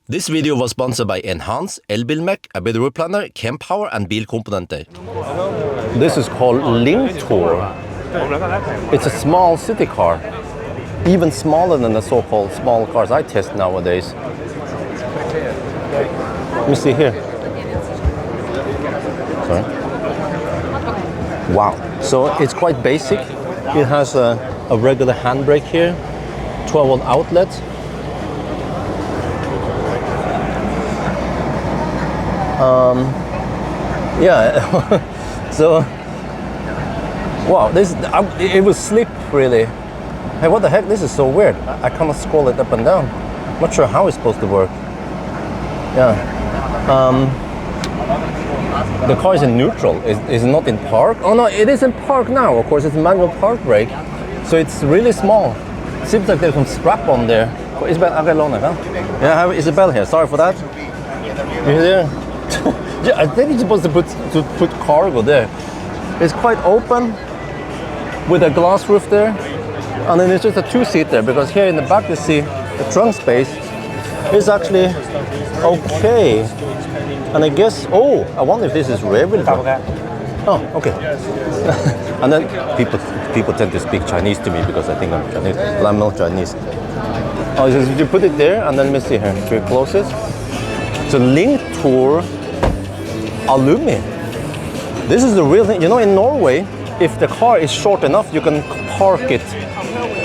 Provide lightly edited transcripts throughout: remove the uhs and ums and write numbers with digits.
This video was sponsored by Enhance, Elbilmek, a bit road planner, Kempower and bilkomponenter. This is called Linktour. It's a small city car, even smaller than the so-called small cars I test nowadays. Let me see here. Sorry. Wow. So it's quite basic. It has a regular handbrake here, 12-volt outlet. So wow, it will slip really. Hey, what the heck? This is so weird. I cannot scroll it up and down. Not sure how it's supposed to work. Yeah. The car is in neutral. Is not in park. Oh no, it is in park now. Of course, it's manual park brake, so it's really small. Seems like there's some strap on there. Isabel, yeah, I have Isabel here. Sorry for that. You hear? Yeah, I think you're supposed to put cargo there. It's quite open with a glass roof there, and then it's just a two-seater because here in the back you see the trunk space is actually okay. And I guess, oh, I wonder if this is rear wheel. Oh, okay. And then people tend to speak Chinese to me because I think I'm Chinese, but I'm not Chinese. Oh, so you put it there, and then let me see here. Should we close it? So Linktour Alumi. This is the real thing. You know, in Norway, if the car is short enough, you can park it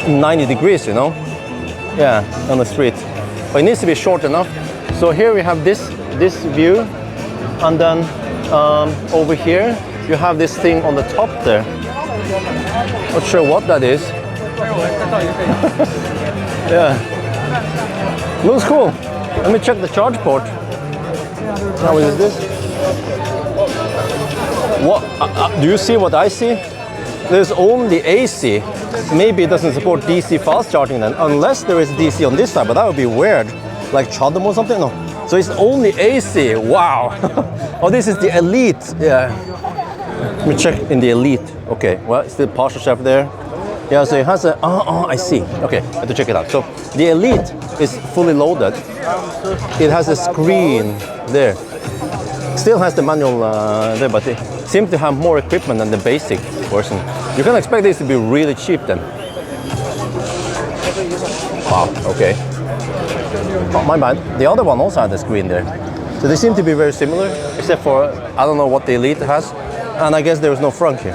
90 degrees, you know? Yeah, on the street. But it needs to be short enough. So here we have this view, and then over here you have this thing on the top there. Not sure what that is. Yeah, looks cool. Let me check the charge port. How is this? What do you see? What I see? There's only AC. Maybe it doesn't support DC fast charging then, unless there is DC on this side. But that would be weird, like Chadam or something. No. So it's only AC. Wow. Oh, this is the Elite. Yeah. Let me check in the Elite. Okay. Well, still partial shaft there. Yeah. So it has a. Oh, I see. Okay. I have to check it out. So the Elite is fully loaded. It has a screen there. Still has the manual there, but it seems to have more equipment than the basic version. You can expect this to be really cheap then. Wow. Okay. Oh, my bad. The other one also had the screen there. So they seem to be very similar, except for I don't know what the Elite has, and I guess there is no front here.